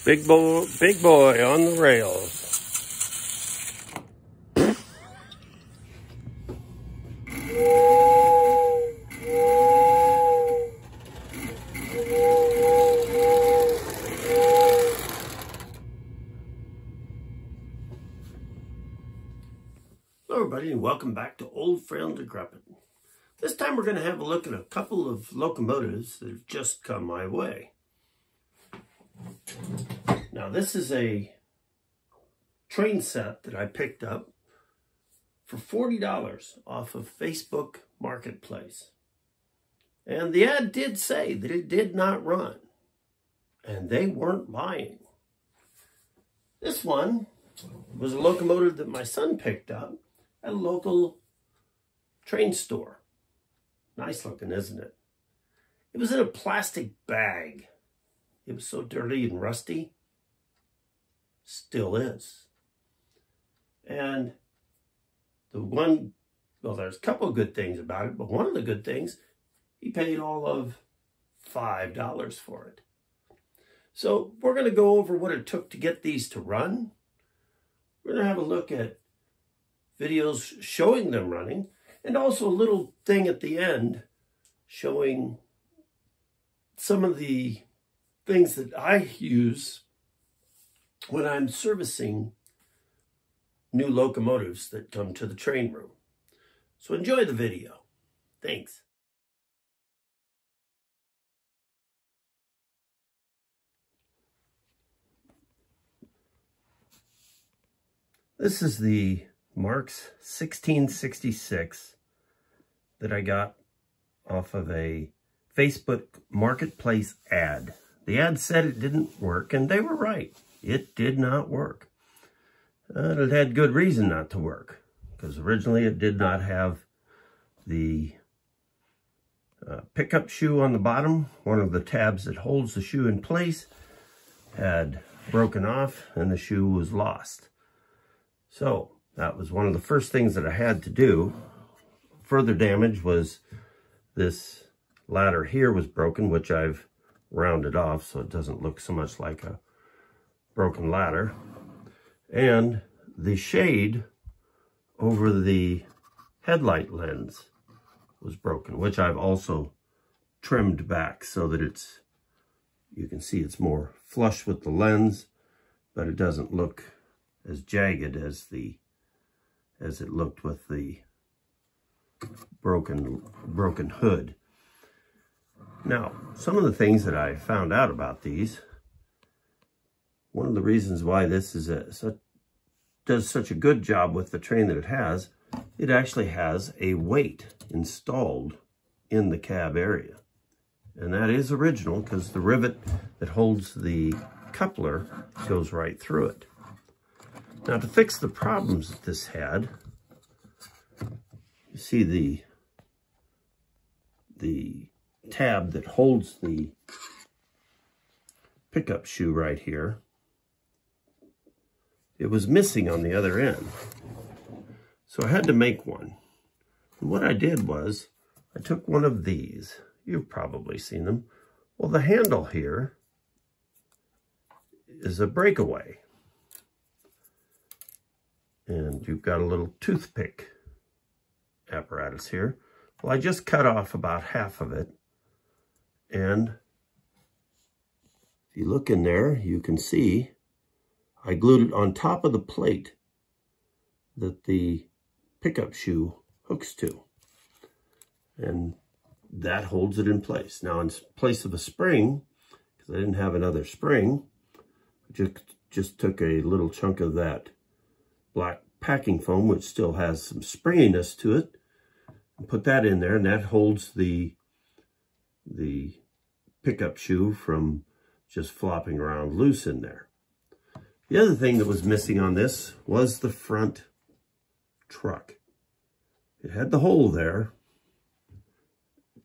Big boy on the rails. Hello everybody, and welcome back to Old Friend Decrepit. This time we're going to have a look at a couple of locomotives that have just come my way. Now this is a train set that I picked up for $40 off of Facebook Marketplace. And the ad did say that it did not run, and they weren't lying. This one was a locomotive that my son picked up at a local train store. Nice looking, isn't it? It was in a plastic bag. It was so dirty and rusty. Still is. And there's a couple of good things about it, but one of the good things, he paid all of $5 for it. So we're going to go over what it took to get these to run. We're going to have a look at videos showing them running, and also a little thing at the end showing some of the things that I use when I'm servicing new locomotives that come to the train room. So enjoy the video. Thanks. This is the Marx 1666 that I got off of a Facebook Marketplace ad. The ad said it didn't work, and they were right. It did not work. It had good reason not to work, because originally it did not have the pickup shoe on the bottom. One of the tabs that holds the shoe in place had broken off, and the shoe was lost. So that was one of the first things that I had to do. Further damage was this ladder here was broken, which I've rounded off so it doesn't look so much like a broken ladder. And the shade over the headlight lens was broken, which I've also trimmed back so that you can see it's more flush with the lens, but it doesn't look as jagged as it looked with the broken hood. Now, some of the things that I found out about these, one of the reasons why this is does such a good job with the train that it actually has a weight installed in the cab area. And that is original, because the rivet that holds the coupler goes right through it. Now, to fix the problems that this had, you see the tab that holds the pickup shoe right here. It was missing on the other end. So I had to make one. And what I did was, I took one of these. You've probably seen them. Well, the handle here is a breakaway. And you've got a little toothpick apparatus here. Well, I just cut off about half of it. And if you look in there, you can see I glued it on top of the plate that the pickup shoe hooks to. And that holds it in place. Now, in place of a spring, because I didn't have another spring, I just took a little chunk of that black packing foam, which still has some springiness to it, and put that in there, and that holds the pickup shoe from just flopping around loose in there. The other thing that was missing on this was the front truck. It had the hole there,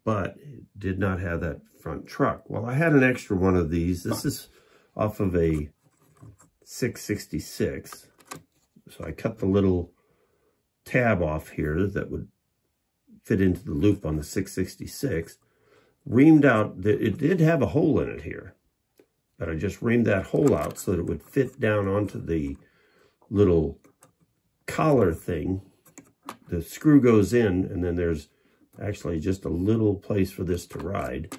but it did not have that front truck. Well, I had an extra one of these. This is off of a 666. So I cut the little tab off here that would fit into the loop on the 666. Reamed out, it did have a hole in it here. but I just reamed that hole out so that it would fit down onto the little collar thing. The screw goes in, and then there's actually just a little place for this to ride.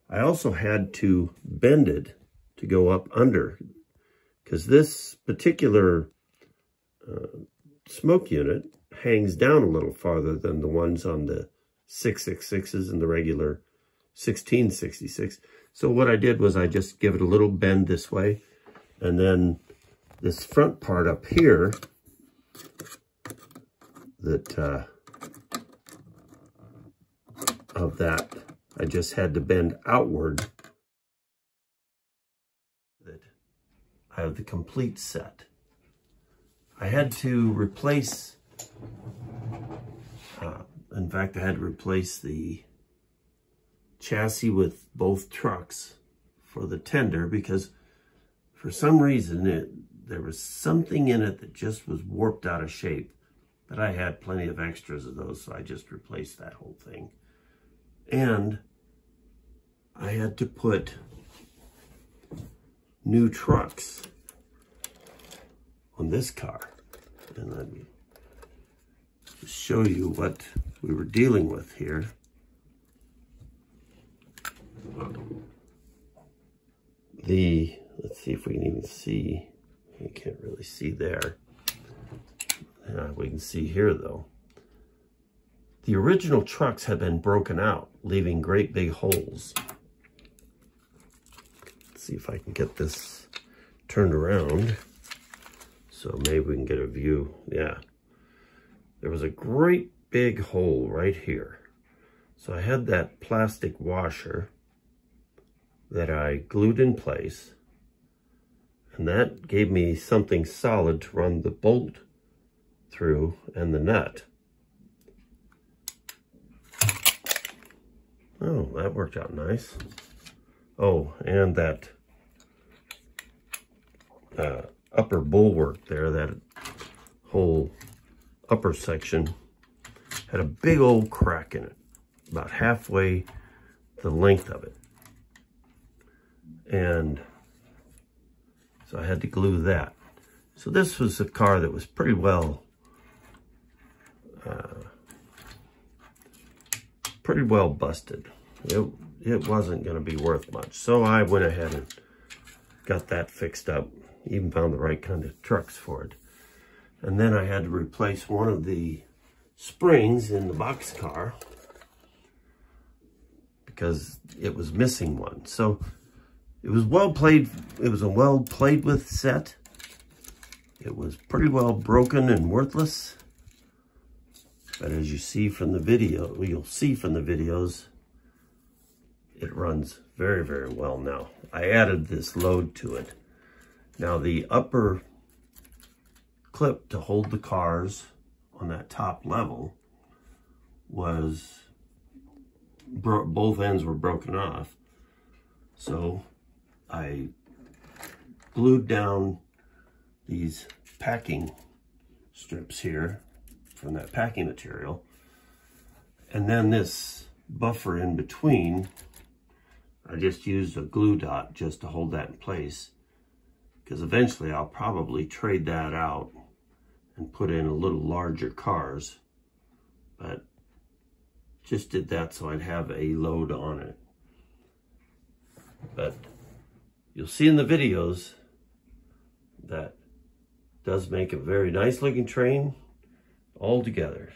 I also had to bend it to go up under, because this particular smoke unit hangs down a little farther than the ones on the 666s and the regular 1666. So what I did was I just give it a little bend this way, and then this front part up here that of that I just had to bend outward. That I have the complete set. I had to replace, in fact, I had to replace the chassis with both trucks for the tender, because for some reason there was something in it that just was warped out of shape. But I had plenty of extras of those, so I just replaced that whole thing. And I had to put new trucks on this car. And let me just show you what we were dealing with here. Let's see if we can even see. You can't really see there. We can see here though. The original trucks had been broken out, leaving great big holes. Let's see if I can get this turned around, so maybe we can get a view. Yeah, there was a great big hole right here. So I had that plastic washer that I glued in place, and that gave me something solid to run the bolt through and the nut. Oh, that worked out nice. Oh, and that upper bulwark there, that whole upper section had a big old crack in it, about halfway the length of it. And so I had to glue that. So this was a car that was pretty well busted. It wasn't going to be worth much. So I went ahead and got that fixed up, even found the right kind of trucks for it. And then I had to replace one of the springs in the box car because it was missing one. So it was well played. It was a well played with set. It was pretty well broken and worthless. But as you see from the video, you'll see from the videos, it runs very, very well now. I added this load to it. Now the upper clip to hold the cars on that top level was, both ends were broken off. So I glued down these packing strips here from that packing material. And then this buffer in between, I just used a glue dot just to hold that in place, because eventually I'll probably trade that out and put in a little larger cars. But just did that so I'd have a load on it. But you'll see in the videos that does make a very nice looking train all together.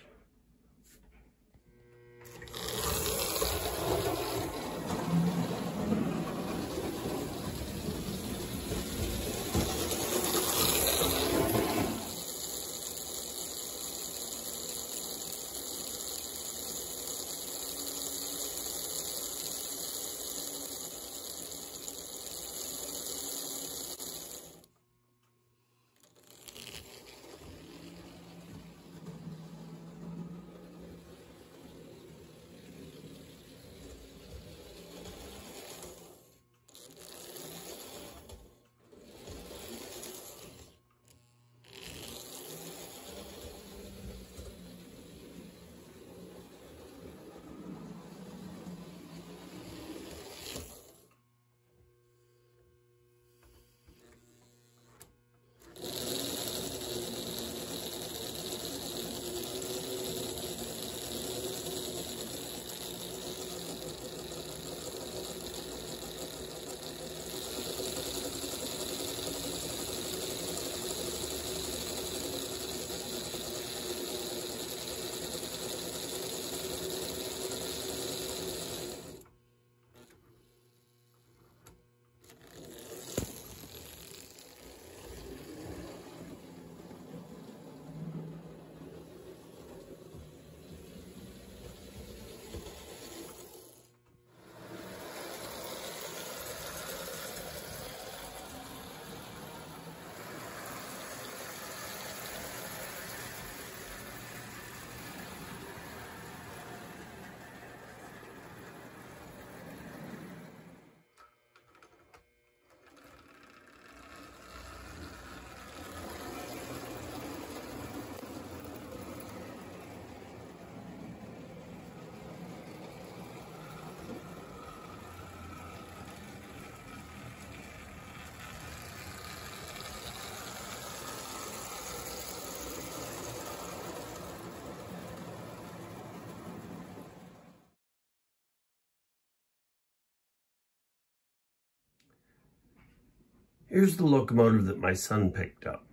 Here's the locomotive that my son picked up.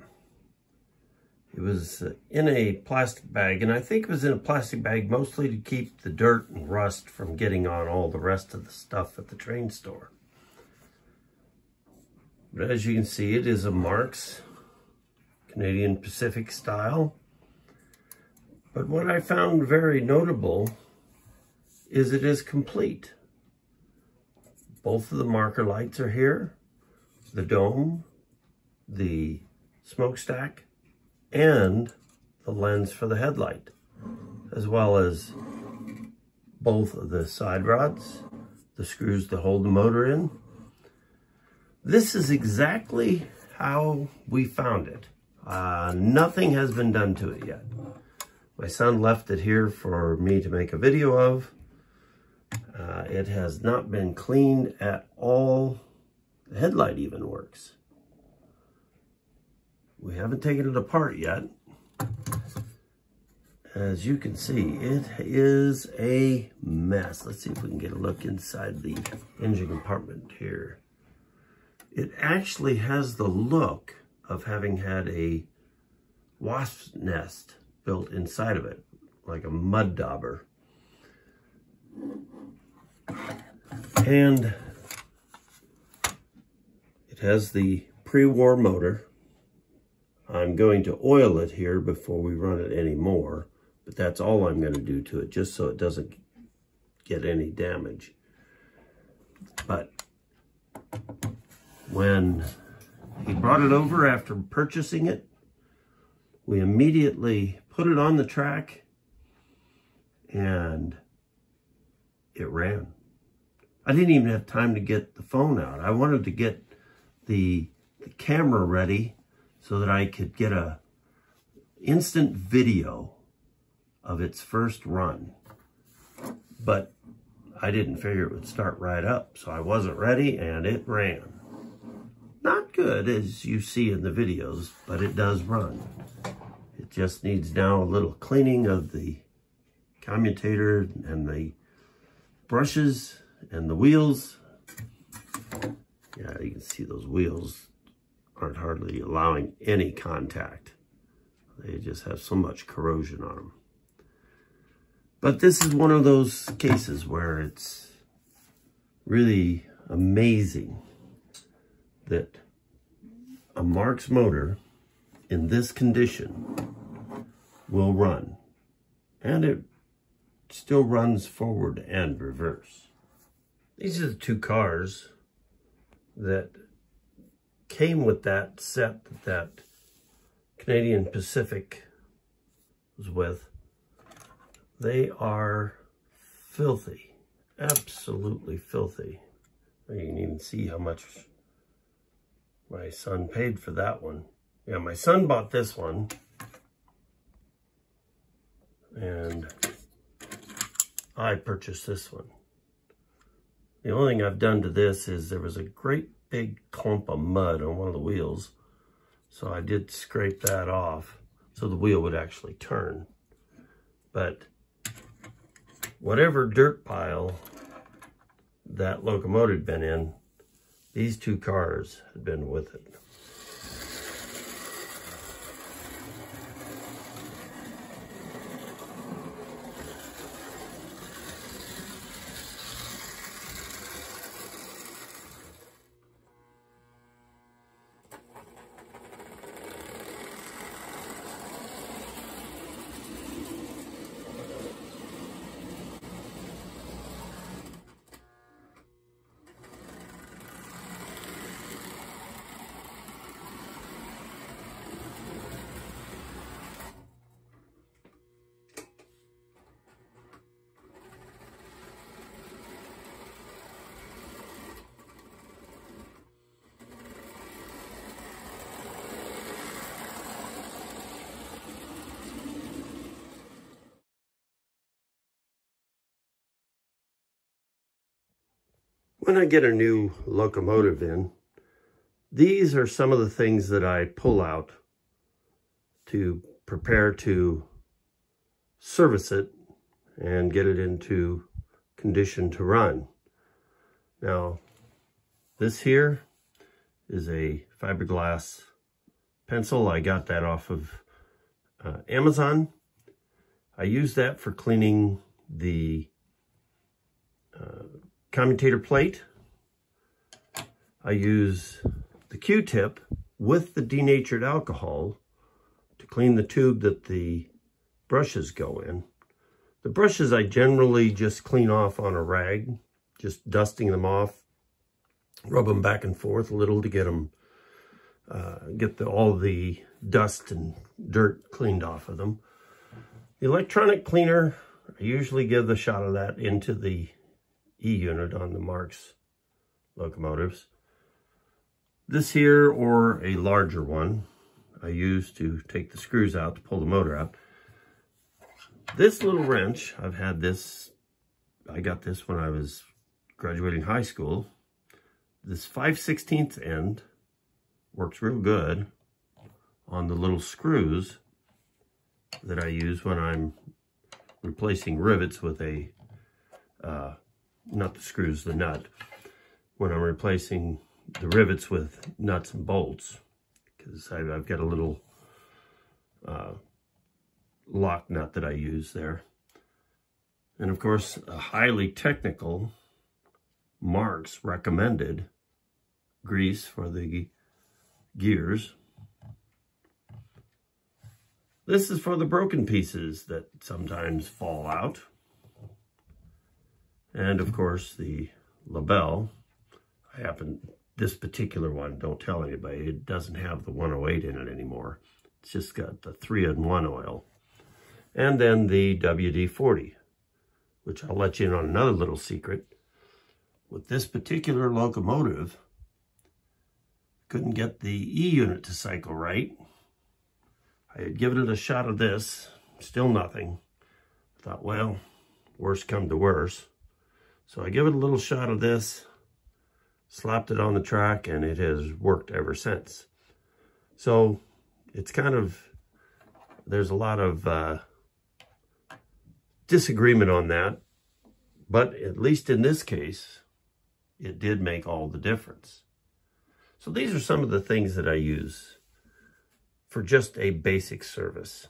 It was in a plastic bag, and I think it was in a plastic bag mostly to keep the dirt and rust from getting on all the rest of the stuff at the train store. But as you can see, it is a Marx Canadian Pacific style. But what I found very notable is it is complete. Both of the marker lights are here, the dome, the smokestack, and the lens for the headlight, as well as both of the side rods, the screws to hold the motor in. This is exactly how we found it. Nothing has been done to it yet. My son left it here for me to make a video of. It has not been cleaned at all. The headlight even works. We haven't taken it apart yet. As you can see, it is a mess. Let's see if we can get a look inside the engine compartment here. It actually has the look of having had a wasp's nest built inside of it, like a mud dauber. And it has the pre-war motor. I'm going to oil it here before we run it anymore, but that's all I'm going to do to it, just so it doesn't get any damage. But when he brought it over after purchasing it, we immediately put it on the track and it ran. I didn't even have time to get the phone out. I wanted to get the camera ready so that I could get a instant video of its first run. But I didn't figure it would start right up, so I wasn't ready and it ran. Not good as you see in the videos, but it does run. It just needs now a little cleaning of the commutator and the brushes and the wheels. Yeah, you can see those wheels aren't hardly allowing any contact. They just have so much corrosion on them. But this is one of those cases where it's really amazing that a Marx motor in this condition will run. And it still runs forward and reverse. These are the two cars that came with that set that Canadian Pacific was with. They are filthy, absolutely filthy. You can even see how much my son paid for that one. Yeah, my son bought this one, and I purchased this one. The only thing I've done to this is there was a great big clump of mud on one of the wheels, so I did scrape that off so the wheel would actually turn. But whatever dirt pile that locomotive had been in, these two cars had been with it. When I get a new locomotive in, these are some of the things that I pull out to prepare to service it and get it into condition to run. Now, this here is a fiberglass pencil. I got that off of Amazon. I use that for cleaning the commutator plate. I use the Q-tip with the denatured alcohol to clean the tube that the brushes go in. The brushes I generally just clean off on a rag, just dusting them off, rub them back and forth a little to get them, all the dust and dirt cleaned off of them. The electronic cleaner, I usually give the shot of that into the E-unit on the Marx locomotives. This here, or a larger one, I use to take the screws out to pull the motor out. This little wrench, I've had this, I got this when I was graduating high school. This 5/16 end works real good on the little screws that I use when I'm replacing rivets with a, not the screws, the nut, when I'm replacing the rivets with nuts and bolts, because I've got a little lock nut that I use there. And of course, a highly technical Marx recommended grease for the gears. This is for the broken pieces that sometimes fall out. And of course, the label. This particular one, don't tell anybody, it doesn't have the 108 in it anymore. It's just got the 3-in-1 oil. And then the WD-40, which I'll let you in on another little secret. With this particular locomotive, couldn't get the E-unit to cycle right. I had given it a shot of this, still nothing. I thought, well, worst come to worst. So I give it a little shot of this, slapped it on the track, and it has worked ever since. So it's kind of, there's a lot of disagreement on that, but at least in this case, it did make all the difference. So these are some of the things that I use for just a basic service.